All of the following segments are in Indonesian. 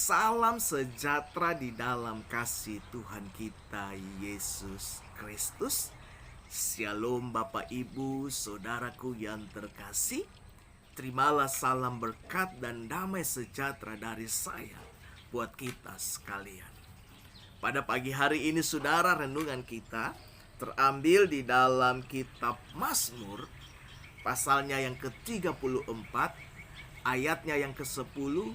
Salam sejahtera di dalam kasih Tuhan kita Yesus Kristus. Shalom Bapak Ibu, saudaraku yang terkasih. Terimalah salam berkat dan damai sejahtera dari saya buat kita sekalian. Pada pagi hari ini saudara, renungan kita terambil di dalam kitab Mazmur, pasalnya yang ke-34, ayatnya yang ke-10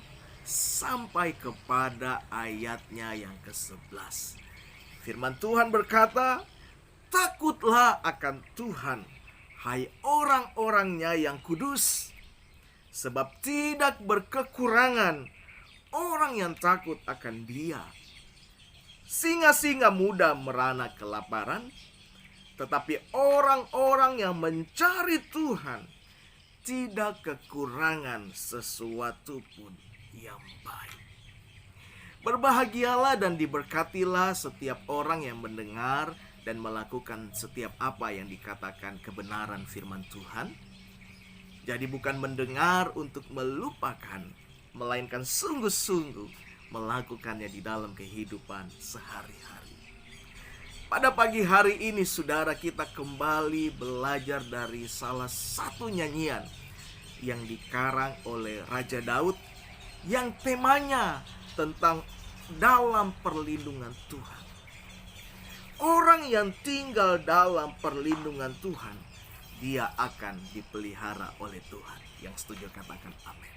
sampai kepada ayatnya yang ke-11. Firman Tuhan berkata, "Takutlah akan Tuhan, hai orang-orangnya yang kudus, sebab tidak berkekurangan orang yang takut akan Dia. Singa-singa muda merana kelaparan, tetapi orang-orang yang mencari Tuhan tidak kekurangan sesuatu pun yang baik." Berbahagialah dan diberkatilah setiap orang yang mendengar dan melakukan setiap apa yang dikatakan kebenaran firman Tuhan. Jadi bukan mendengar untuk melupakan, melainkan sungguh-sungguh melakukannya di dalam kehidupan sehari-hari. Pada pagi hari ini saudara, kita kembali belajar dari salah satu nyanyian yang dikarang oleh Raja Daud, yang temanya tentang dalam perlindungan Tuhan. Orang yang tinggal dalam perlindungan Tuhan, dia akan dipelihara oleh Tuhan. Yang setuju katakan amin.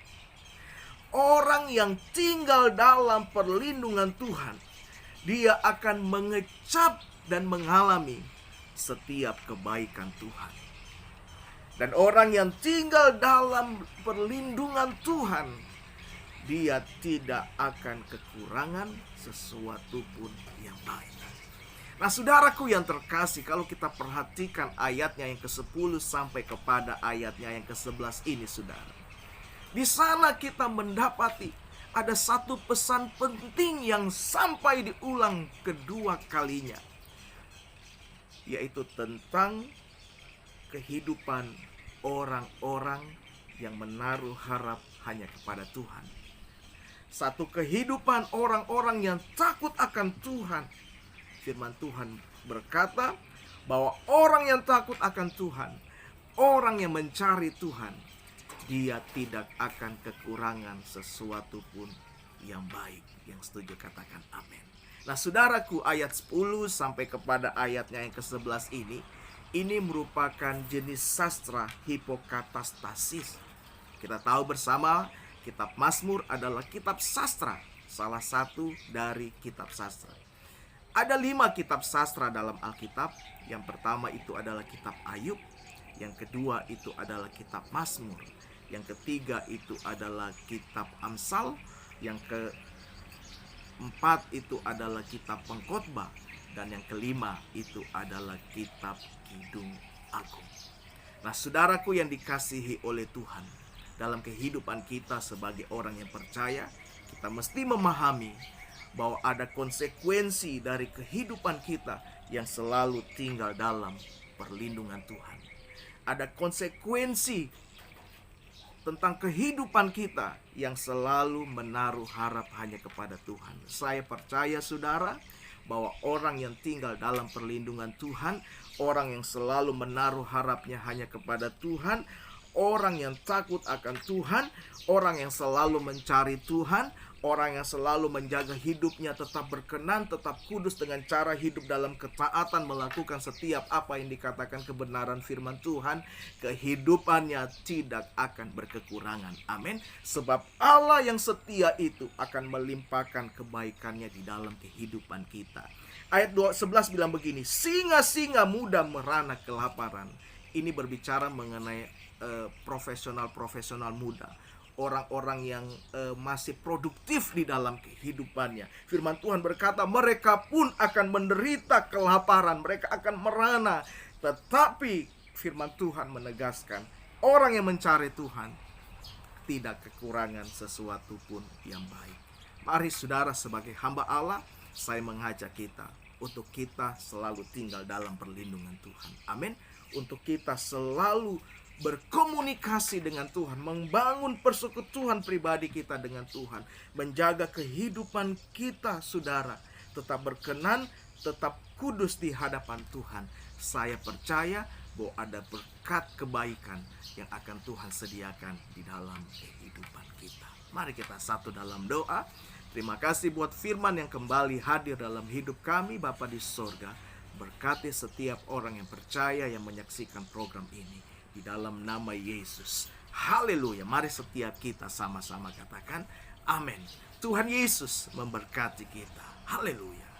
Orang yang tinggal dalam perlindungan Tuhan, dia akan mengecap dan mengalami setiap kebaikan Tuhan. Dan orang yang tinggal dalam perlindungan Tuhan, dia tidak akan kekurangan sesuatu pun yang baik. Nah saudaraku yang terkasih, kalau kita perhatikan ayatnya yang ke-10 sampai kepada ayatnya yang ke-11 ini saudara, di sana kita mendapati ada satu pesan penting yang sampai diulang kedua kalinya, yaitu tentang kehidupan orang-orang yang menaruh harap hanya kepada Tuhan. Satu kehidupan orang-orang yang takut akan Tuhan. Firman Tuhan berkata bahwa orang yang takut akan Tuhan, orang yang mencari Tuhan, dia tidak akan kekurangan sesuatu pun yang baik. Yang setuju katakan amin. Nah saudaraku, ayat 10 sampai kepada ayatnya yang ke-11 ini merupakan jenis sastra hipokatastasis. Kita tahu bersama, kitab Mazmur adalah kitab sastra, salah satu dari kitab sastra. Ada 5 kitab sastra dalam Alkitab. Yang pertama itu adalah kitab Ayub, yang kedua itu adalah kitab Mazmur, yang ketiga itu adalah kitab Amsal, yang keempat itu adalah kitab Pengkhotbah, dan yang kelima itu adalah kitab Kidung Agung. Nah saudaraku yang dikasihi oleh Tuhan, dalam kehidupan kita sebagai orang yang percaya, kita mesti memahami bahwa ada konsekuensi dari kehidupan kita yang selalu tinggal dalam perlindungan Tuhan. Ada konsekuensi tentang kehidupan kita yang selalu menaruh harap hanya kepada Tuhan. Saya percaya saudara, bahwa orang yang tinggal dalam perlindungan Tuhan, orang yang selalu menaruh harapnya hanya kepada Tuhan, orang yang takut akan Tuhan, orang yang selalu mencari Tuhan, orang yang selalu menjaga hidupnya tetap berkenan, tetap kudus dengan cara hidup dalam ketaatan, melakukan setiap apa yang dikatakan kebenaran firman Tuhan, kehidupannya tidak akan berkekurangan. Amin. Sebab Allah yang setia itu akan melimpahkan kebaikannya di dalam kehidupan kita. Ayat 11 bilang begini, "Singa-singa muda merana kelaparan." Ini berbicara mengenai profesional muda, orang-orang yang masih produktif di dalam kehidupannya. Firman Tuhan berkata, mereka pun akan menderita kelaparan, mereka akan merana. Tetapi firman Tuhan menegaskan, orang yang mencari Tuhan tidak kekurangan sesuatu pun yang baik. Mari saudara, sebagai hamba Allah, saya mengajak kita untuk kita selalu tinggal dalam perlindungan Tuhan. Amin. Untuk kita selalu berkomunikasi dengan Tuhan, membangun persekutuan pribadi kita dengan Tuhan, menjaga kehidupan kita, saudara, tetap berkenan, tetap kudus di hadapan Tuhan. Saya percaya bahwa ada berkat kebaikan yang akan Tuhan sediakan di dalam kehidupan kita. Mari kita satu dalam doa. Terima kasih buat firman yang kembali hadir dalam hidup kami, Bapa di sorga. Berkati setiap orang yang percaya yang menyaksikan program ini. Di dalam nama Yesus. Haleluya. Mari setiap kita sama-sama katakan amin. Tuhan Yesus memberkati kita. Haleluya.